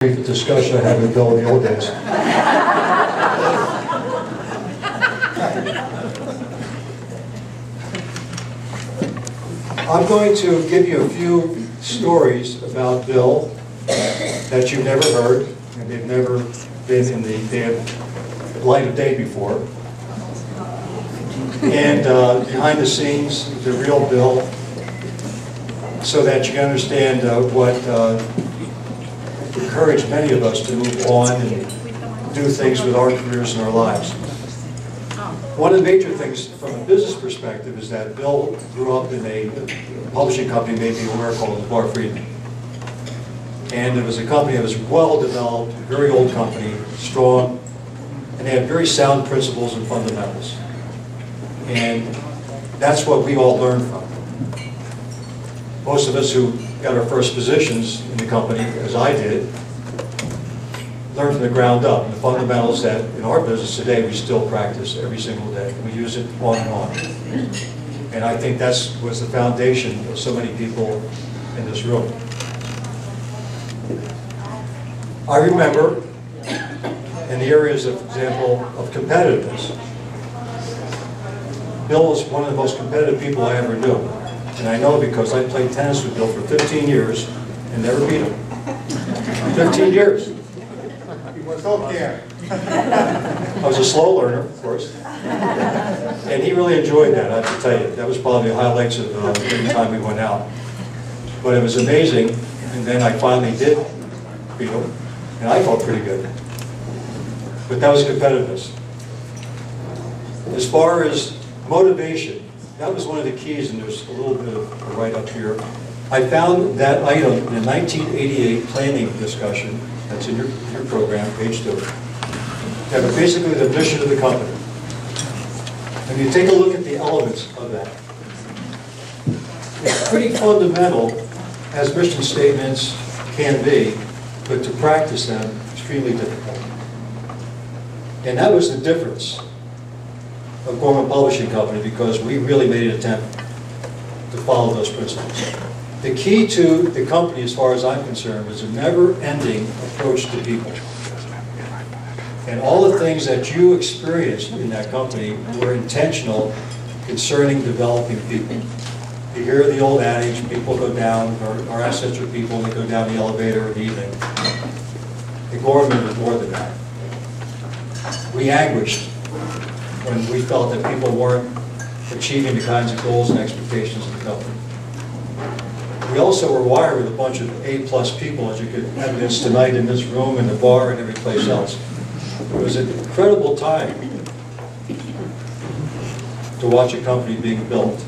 The discussion I had with Bill in the old days. I'm going to give you a few stories about Bill that you've never heard, and they've never been in the light of day before. And behind the scenes, the real Bill, so that you can understand what encouraged many of us to move on and do things with our careers and our lives. One of the major things from a business perspective is that Bill grew up in a publishing company, maybe aware, called Bar Friedman. And it was a company that was well developed, very old company, strong, and they had very sound principles and fundamentals. And that's what we all learned from. Most of us who got our first positions in the company, as I did, learned from the ground up. The fundamentals that in our business today we still practice every single day. We use it on and on. And I think that was the foundation of so many people in this room. I remember in the areas of example of competitiveness, Bill was one of the most competitive people I ever knew. And I know because I played tennis with Bill for 15 years and never beat him. 15 years. He was okay. I was a slow learner, of course. And he really enjoyed that, I have to tell you. That was probably the highlights of every time we went out. But it was amazing, and then I finally did beat him, and I felt pretty good. But that was competitiveness. As far as motivation, that was one of the keys, and there's a little bit of a write-up here. I found that item in the 1988 planning discussion, that's in your program, page 2, that was basically the mission of the company. And you take a look at the elements of that. It's pretty fundamental, as mission statements can be, but to practice them, extremely difficult. And that was the difference of Gorman Publishing Company, because we really made an attempt to follow those principles. The key to the company, as far as I'm concerned, was a never-ending approach to people. And all the things that you experienced in that company were intentional concerning developing people. You hear the old adage, people go down, our assets are people, and they go down the elevator in the evening. The Gorman was more than that. We anguished when we felt that people weren't achieving the kinds of goals and expectations of the company. We also were wired with a bunch of A-plus people, as you could evidence tonight in this room, in the bar, and every place else. It was an incredible time to watch a company being built.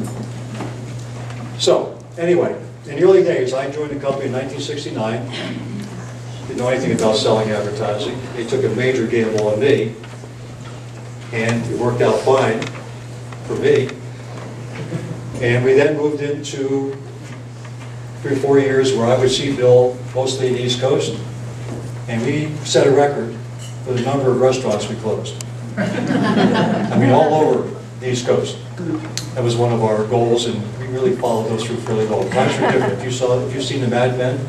So, anyway, in the early days, I joined the company in 1969. Didn't know anything about selling advertising. They took a major gamble on me, and it worked out fine for me. And we then moved into 3 or 4 years where I would see Bill mostly in the East Coast, and we set a record for the number of restaurants we closed. I mean, all over the East Coast. That was one of our goals, and we really followed those through fairly well. Times were different. If you've seen the Mad Men?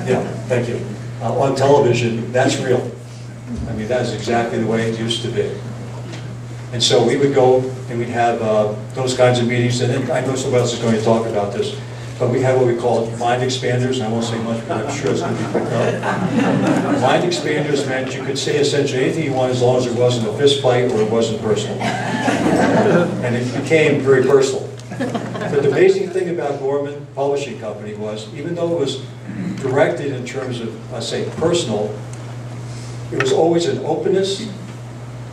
Yeah, thank you. On television, that's real. I mean, that's exactly the way it used to be. And so we would go and we'd have those kinds of meetings, and then I know somebody else is going to talk about this, but we have what we call mind expanders, and I won't say much, but I'm sure it's going to be picked up. Mind expanders meant you could say essentially anything you want as long as it wasn't a fist fight or it wasn't personal. And it became very personal. But the basic thing about Gorman Publishing Company was, even though it was directed in terms of, I say, personal, it was always an openness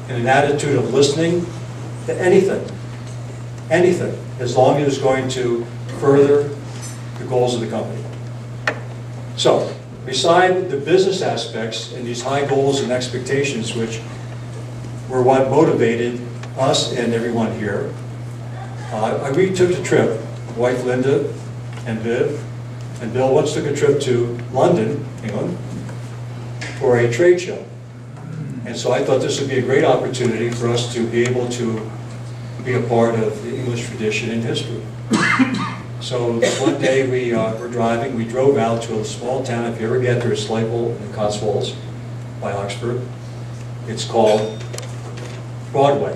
and an attitude of listening to anything, as long as it was going to further the goals of the company. So, beside the business aspects and these high goals and expectations, which were what motivated us and everyone here, we took a trip, wife Linda and Viv, and Bill once took a trip to London, England, for a trade show. And so I thought this would be a great opportunity for us to be able to be a part of the English tradition and history. So one day we were driving, we drove out to a small town, if you ever get there, it's Slipeville in Cotswolds by Oxford. It's called Broadway,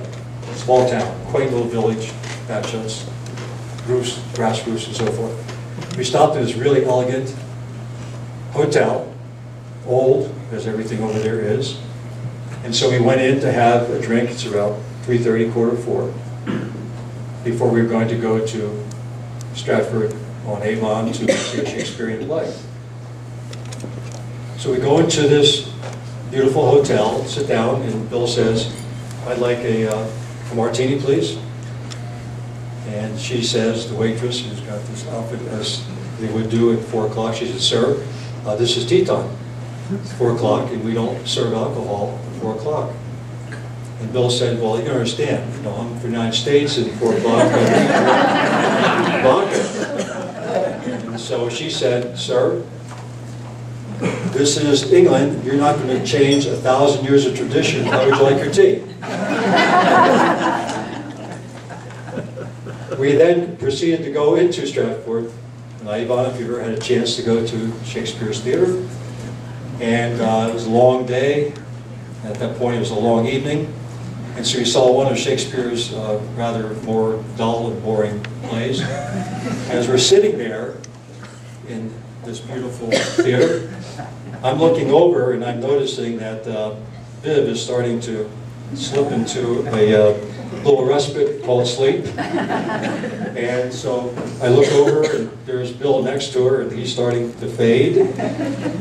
small town, quaint little village, thatch huts, roofs, grass roofs and so forth. We stopped at this really elegant hotel, old, as everything over there is. And so we went in to have a drink, it's about 3:30, 3:45, before we were going to go to Stratford on Avon to see a Shakespearean play. So we go into this beautiful hotel, sit down, and Bill says, "I'd like a martini, please." And she says, the waitress, who's got this outfit as they would do at 4 o'clock, she said, "Sir, this is tea time. It's 4 o'clock and we don't serve alcohol at 4 o'clock. And Bill said, "Well, you can understand, you know, I'm from the United States and 4 o'clock, vodka." And so she said, "Sir, this is England. You're not going to change 1,000 years of tradition. How would you like your tea?" We then proceeded to go into Stratford. And Avon, if you ever had a chance to go to Shakespeare's theater. And it was a long day. At that point, it was a long evening. And so we saw one of Shakespeare's rather more dull and boring plays. As we're sitting there in this beautiful theater, I'm looking over and I'm noticing that Viv is starting to slip into a little respite called sleep. And so I look over and there's Bill next to her and he's starting to fade.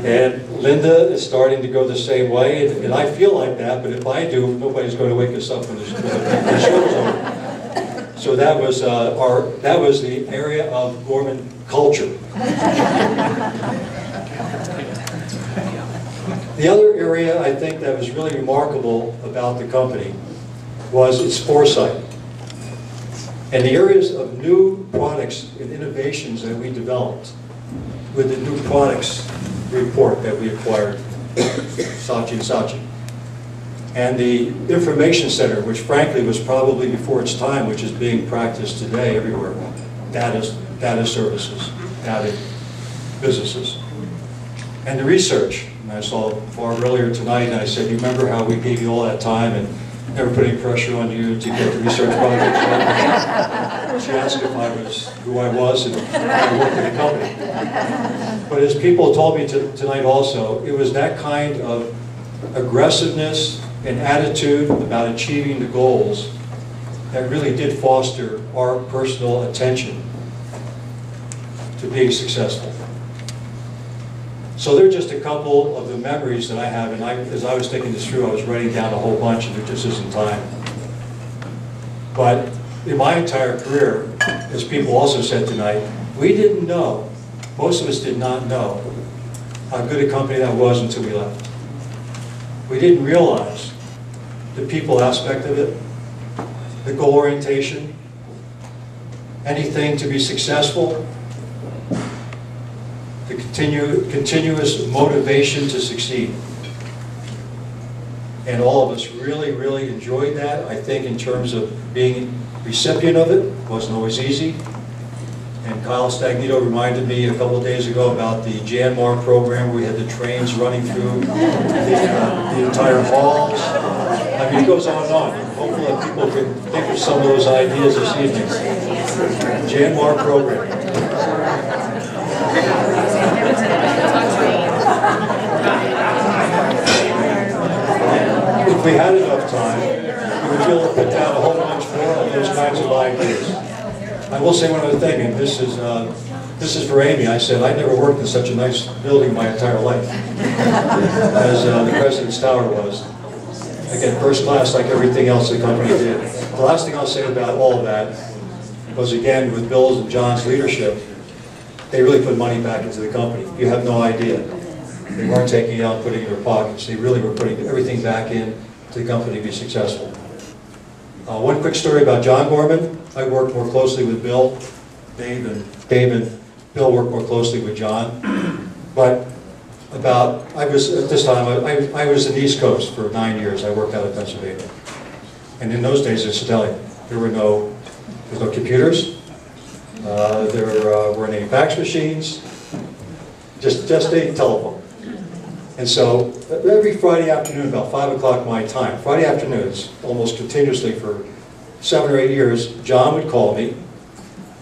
And Linda is starting to go the same way. And I feel like that, but if I do, nobody's going to wake us up when the show's over. So that was the area of Gorman culture. The other area I think that was really remarkable about the company was its foresight. And the areas of new products and innovations that we developed with the new products report that we acquired, Saatchi & Saatchi. And the information center, which frankly was probably before its time, which is being practiced today everywhere, data services, data businesses. And the research, and I saw Barb earlier tonight, and I said, "You remember how we gave you all that time and never put any pressure on you to get the research projects done?" She asked if I was who I was and I worked at the company. But as people told me tonight also, it was that kind of aggressiveness and attitude about achieving the goals that really did foster our personal attention to being successful. So they're just a couple of the memories that I have, and as I was thinking this through, I was writing down a whole bunch, and there just isn't time. But in my entire career, as people also said tonight, we didn't know, most of us did not know, how good a company that was until we left. We didn't realize the people aspect of it, the goal orientation, anything to be successful, the continuous motivation to succeed. And all of us really, really enjoyed that. I think in terms of being recipient of it, wasn't always easy. And Kyle Stagnito reminded me a couple of days ago about the Janmar program where we had the trains running through the entire halls. I mean, it goes on and on. Hopefully people can think of some of those ideas this evening. Janmar program. If we had enough time, we would be able to put down a whole bunch more of those kinds of ideas. I will say one other thing, and this is for Amy. I said, I never worked in such a nice building my entire life as the President's Tower was. Again, first class like everything else the company did. The last thing I'll say about all of that was, again, with Bill's and John's leadership, they really put money back into the company. You have no idea. They weren't taking it out and putting it in their pockets. They really were putting everything back in to the company to be successful. One quick story about John Gorman. I worked more closely with Bill. Dave and Bill worked more closely with John. But at this time, I was in the East Coast for 9 years. I worked out of Pennsylvania. And in those days, in Sedalia, there were no computers. There weren't any fax machines, just a telephone. And so every Friday afternoon, about 5 o'clock my time, Friday afternoons, almost continuously for 7 or 8 years, John would call me,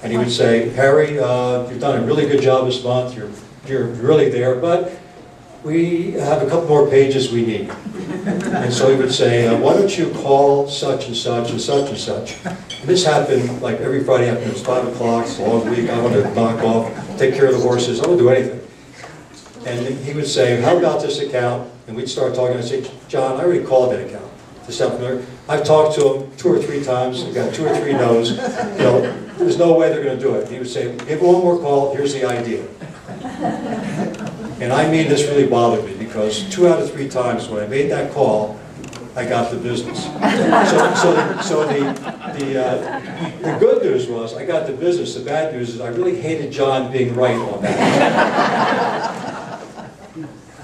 and he would say, Harry, you've done a really good job this month, you're really there, but we have a couple more pages we need. And so he would say, why don't you call such and such and such and such. And this happened like every Friday afternoon. It's 5 o'clock, it's a long week, I want to knock off, take care of the horses, I won't do anything. And he would say, how about this account? And we'd start talking, I'd say, John, I already called that account. I've talked to him 2 or 3 times, I got 2 or 3 no's. You know, there's no way they're going to do it. And he would say, give one more call, here's the idea. And I mean, this really bothered me because 2 out of 3 times when I made that call, I got the business. So the good news was I got the business. The bad news is I really hated John being right on that.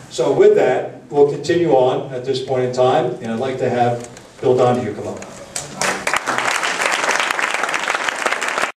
So with that, we'll continue on at this point in time, and I'd like to have Bill Donahue come up.